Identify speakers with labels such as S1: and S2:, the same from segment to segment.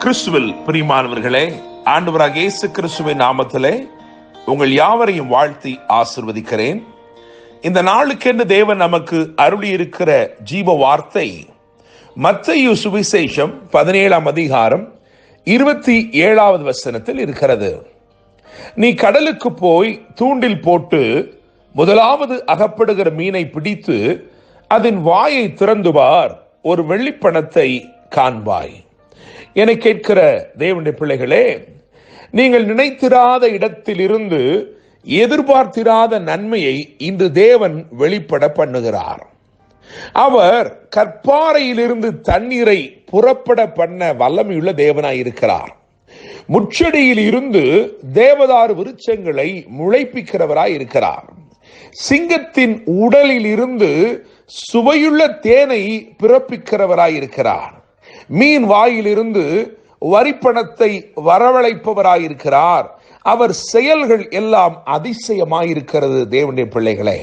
S1: கிறிஸ்துவில் பிரியமானவர்களே, ஆண்டவராகிய இயேசு கிறிஸ்துவின் நாமத்திலே உங்கள் யாவரையும் வாழ்த்தி ஆசிர்வதிக்கிறேன். இந்த நாளுக்கென்று தேவன் நமக்கு அருளி இருக்கிற ஜீவ வார்த்தை மத்தேயு சுவிசேஷம் 17ஆம் அதிகாரம் 27வது வசனத்தில் இருக்கிறது. நீ கடலுக்கு போய் தூண்டில் போட்டு முதலாவது அகப்படுகிற மீனை பிடித்து அதன் வாயை திறந்து பார், ஒரு வெள்ளிப்பணத்தை காண்பாய். என கேட்கிற தேவனுடைய பிள்ளைகளே, நீங்கள் நினைத்திராத இடத்தில் இருந்து எதிர்பார்த்திராத நன்மையை இன்று தேவன் வெளிப்பட பண்ணுகிறார். அவர் கற்பாறையிலிருந்து தண்ணீரை புறப்பட பண்ண வல்லமையுள்ள தேவனாய் இருக்கிறார். முச்செடியில் இருந்து தேவதாரு விருட்சங்களை முளைப்பிக்கிறவராய் இருக்கிறார். சிங்கத்தின் உடலில் இருந்து சுவையுள்ள தேனை பிறப்பிக்கிறவராய் இருக்கிறார். மீன் வாயிலிருந்து வரிப்பணத்தை வரவழைப்பவராயிருக்கிறார். அவர் செயல்கள் எல்லாம் அதிசயமாயிருக்கிறது. தேவனுடைய பிள்ளைகளே,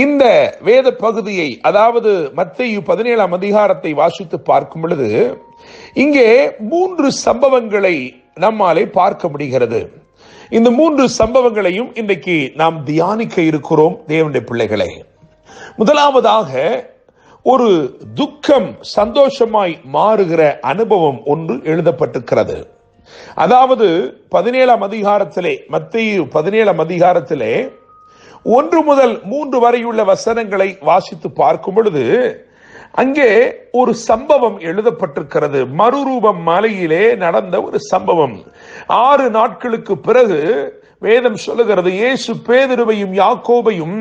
S1: இந்த வேத பகுதியை, அதாவது மத்தேயு 17ஆம் அதிகாரத்தை வாசித்து பார்க்கும் பொழுது இங்கே 3 சம்பவங்களை நம்மாலே பார்க்க முடிகிறது. இந்த 3 சம்பவங்களையும் இன்றைக்கு நாம் தியானிக்க இருக்கிறோம். தேவனுடைய பிள்ளைகளே, முதலாவதாக ஒரு துக்கம் சந்தோஷமாய் மாறுகிற அனுபவம் ஒன்று எழுதப்பட்டிருக்கிறது. அதாவது 17ஆம் அதிகாரத்திலே, மத்தேயு 17ஆம் அதிகாரத்திலே 1 முதல் 3 வரையுள்ள வசனங்களை வாசித்து பார்க்கும் பொழுது அங்கே ஒரு சம்பவம் எழுதப்பட்டிருக்கிறது. மறுரூபம் மலையிலே நடந்த ஒரு சம்பவம். 6 நாட்களுக்கு பிறகு வேதம் சொல்லுகிறது, இயேசு பேதுருவையும் யாக்கோபையும்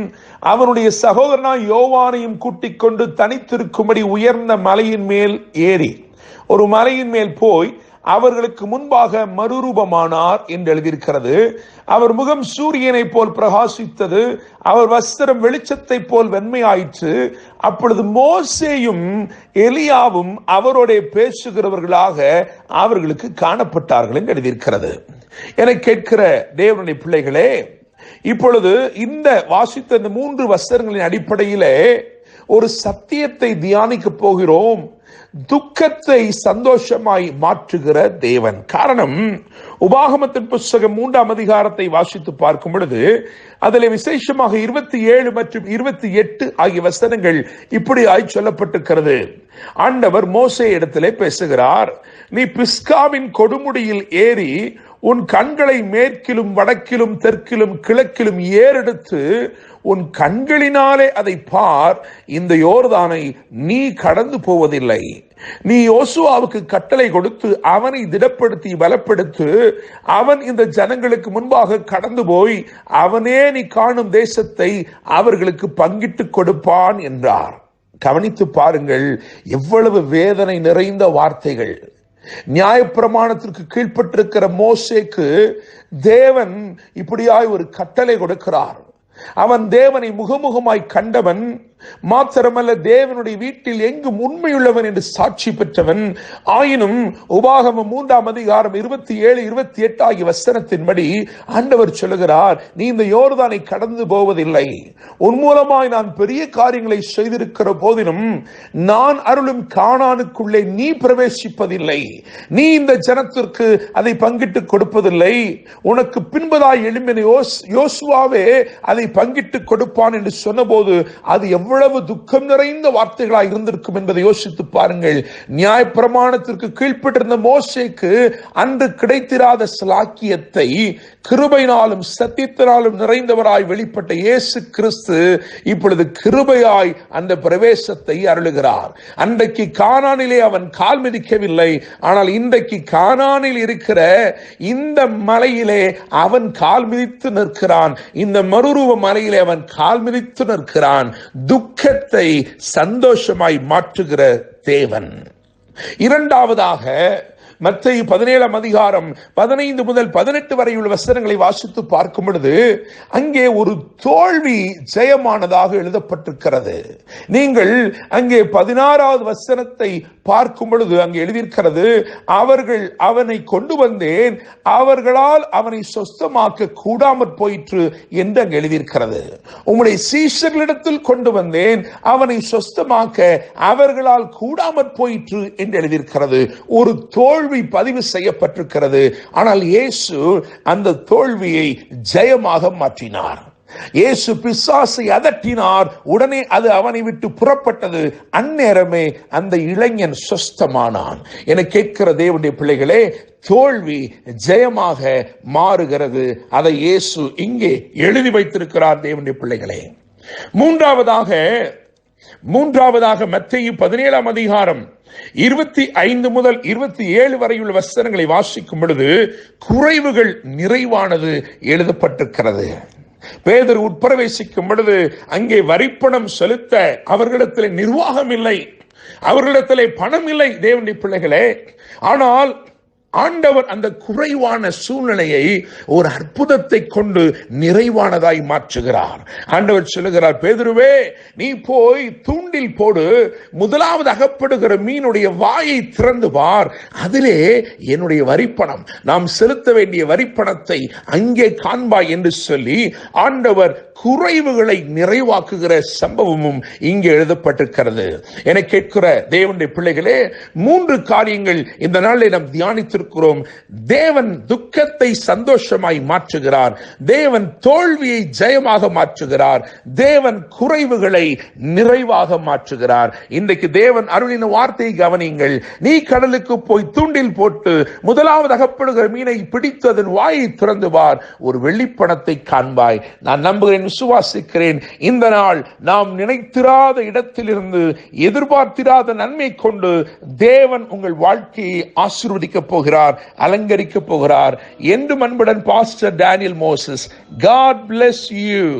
S1: அவனுடைய சகோதரனாய் யோவானையும் கூட்டிக் கொண்டு தனித்திருக்கும்படி உயர்ந்த மலையின் மேல் ஏறி ஒரு மலையின் மேல் போய் அவர்களுக்கு முன்பாக மறுரூபமானார் என்று எழுதியிருக்கிறது. அவர் முகம் சூரியனை போல் பிரகாசித்தது, அவர் வஸ்திரம் வெளிச்சத்தை போல் வெண்மையாயிற்று. அப்பொழுது மோசேயும் எலியாவும் அவரோட பேசுகிறவர்களாக அவர்களுக்கு காணப்பட்டார்கள் என்று எழுதியிருக்கிறது. என கேட்கிற தேவனுடைய பிள்ளைகளே, இப்பொழுது இந்த வாசித்த இந்த 3 வசனங்களின் அடிப்படையிலே ஒரு சத்தியத்தை தியானிக்க போகிறோம். துக்கத்தை சந்தோஷமாய் மாற்றுகிற தேவன். காரணம், உபாகமத்தின் புஸ்தகம் 3ஆம் அதிகாரத்தை வாசித்து பார்க்கும் பொழுது அதில் விசேஷமாக 27 மற்றும் 28 ஆகிய வசனங்கள் இப்படி சொல்லப்பட்டிருக்கிறது. ஆண்டவர் மோசே இடத்திலே பேசுகிறார், நீ பிஸ்காவின் கொடுமுடியில் ஏறி உன் கண்களை மேற்கிலும் வடக்கிலும் தெற்கிலும் கிழக்கிலும் ஏறெடுத்து உன் கண்களினாலே அதை பார். இந்த யோர்தானை நீ கடந்து போவதில்லை. நீ யோசுவாவுக்கு கட்டளை கொடுத்து அவனை திடப்படுத்தி பலப்படுத்து. அவன் இந்த ஜனங்களுக்கு முன்பாக கடந்து போய் அவனே நீ காணும் தேசத்தை அவர்களுக்கு பங்கிட்டு கொடுப்பான் என்றார். கவனித்து பாருங்கள், எவ்வளவு வேதனை நிறைந்த வார்த்தைகள். நியாயப்பிரமாணத்திற்கு கீழ்ப்பட்டிருக்கிற மோசேக்கு தேவன் இப்படியாய் ஒரு கட்டளை கொடுக்கிறார். அவன் தேவனை முகமுகமாய் கண்டவன் மாத்திரமல்ல, தேவனுடைய வீட்டில் எங்கும் உண்மையுள்ளவன் என்று சாட்சி பெற்றவன். ஆயினும் உபாகமம் 3ஆம் அதிகாரம் 27, 28 ஆகிய வசனத்தின்படி ஆண்டவர் சொல்லுகிறார், நீ இந்த யோர்தானை கடந்து போவதில்லை. உன் மூலமாய் நான் பெரிய காரியங்களை செய்திருக்கிற போதிலும் நான் அருளும் கானானுக்குள்ளே நீ பிரவேசிப்பதில்லை. நீ இந்த ஜனத்திற்கு அதை பங்கிட்டு கொடுப்பதில்லை. உனக்கு பின்பதாய் எழும்பின யோசுவாவே அதை பங்கிட்டு கொடுப்பான் என்று சொன்னபோது அது எவ்வளவு துக்கம் நிறைந்த வார்த்தைகளாக இருந்திருக்கும் என்பதை யோசித்து பாருங்கள். நியாயப்பிரமாணத்திற்கு கீழ்ப்பட்டிருந்த மோசேக்கு அன்று கிடைத்திராத ஸ்லாக்கியத்தை கிருபையினாலும் சத்தியத்தினாலும் நிறைந்தவராய் வெளிப்பட்ட இயேசு கிறிஸ்து இப்பொழுது கிருபையாய் அந்த பிரவேசத்தை அருளுகிறார். அன்றைக்கு கானானிலே அவன் கால் மிதிக்கவில்லை, ஆனால் இன்றைக்கு கானானில் இருக்கிற இந்த மலையிலே அவன் கால் மிதித்து நிற்கிறான். இந்த மறுரூப மலையிலே அவன் கால் மிதித்து நிற்கிறான். துக்கத்தை சந்தோஷமாய் மாற்றுகிற தேவன். இரண்டாவதாக, மத்தேயு 17ஆம் அதிகாரம் 15 முதல் 18 வரையுள்ள வசனங்களை வாசித்து பார்க்கும் பொழுது அங்கே ஒரு தோல்வி ஜெயமானதாக எழுதப்பட்டிருக்கிறது. நீங்கள் அங்கே 16வது வசனத்தை பார்க்கும் பொழுது அங்கே எழுதியிருக்கிறது, அவர்கள் அவனை கொண்டு வந்தேன், அவர்களால் அவனை சொஸ்தமாக்க கூடாமற் போயிற்று என்று அங்கே எழுதியிருக்கிறது. உம்முடைய சீஷர்களிடத்தில் கொண்டு வந்தேன், அவனை சொஸ்தமாக்க அவர்களால் கூடாமற் போயிற்று என்று எழுதியிருக்கிறது. ஒரு தோல்வி பதிவு செய்யப்பட்டிருக்கிறது. ஆனால் இயேசு அந்த தோல்வியை ஜெயமாக மாற்றினார். இயேசு பிசாசை அதட்டினார், உடனே அது அவனை விட்டு புறப்பட்டது. அந்நேரமே அந்த இளைஞன் சொஸ்தமானான். என கேட்கிற தேவனுடைய பிள்ளைகளே, தோல்வி ஜெயமாக மாறுகிறது. அதை இயேசு இங்கே எழுதி வைத்திருக்கிறார். தேவனுடைய பிள்ளைகளே, மூன்றாவதாக மத்தேயு 17ஆம் அதிகாரம் 25 முதல் 27 வரையுள்ள வசனங்களை வாசிக்கும் பொழுது குறைவுகள் நிறைவானது எழுதப்பட்டிருக்கிறது. பேதுரு உட்பிரவேசிக்கும் பொழுது அங்கே வரிப்பணம் செலுத்த அவர்களிடத்திலே நிர்வாகம் இல்லை, அவர்களிடத்திலே பணம் இல்லை. தேவனுடைய பிள்ளைகளே, ஆனால் ஆண்டவர் அந்த குறைவான சூழ்நிலையை ஒரு அற்புதத்தை கொண்டு நிறைவானதாய் மாற்றுகிறார். ஆண்டவர் சொல்லுகிறார், பேதுருவே, நீ போய் தூண்டில் போடு, முதலாவது அகப்படுகிற மீனுடைய வாயை திறந்து பார், அதிலே என்னுடைய வரிப்பணம், நாம் செலுத்த வேண்டிய வரிப்பணத்தை அங்கே காண்பாய் என்று சொல்லி ஆண்டவர் குறைவுகளை நிறைவாக்குகிற சம்பவமும் இங்கே எழுதப்பட்டிருக்கிறது. என கேட்கிற தேவனுடைய பிள்ளைகளே, 3 காரியங்கள் இந்த நாளில் நாம் தியானித்திருக்கிறோம். தேவன் துக்கத்தை சந்தோஷமாய் மாற்றுகிறார், தேவன் தோல்வியை ஜெயமாக மாற்றுகிறார், தேவன் குறைவுகளை நிறைவாக மாற்றுகிறார். இன்றைக்கு தேவன் அருளின வார்த்தையை கவனியுங்கள். நீ கடலுக்கு போய் தூண்டில் போட்டு முதலாவது அகப்படுகிற மீனை பிடித்து அதன் வாயை திறந்து பார், ஒரு வெள்ளிப்பணத்தை காண்பாய். நான் நம்புகிறேன், விசுவாசிக்கிறேன், இந்த நாள் நாம் நினைத்திராத இடத்திலிருந்து எதிர்பார்த்திராத நன்மை கொண்டு தேவன் உங்கள் வாழ்க்கையை ஆசீர்வதிக்க போகிறார், அலங்கரிக்க போகிறார். என்று அன்புடன் pastor Daniel Moses. God bless you.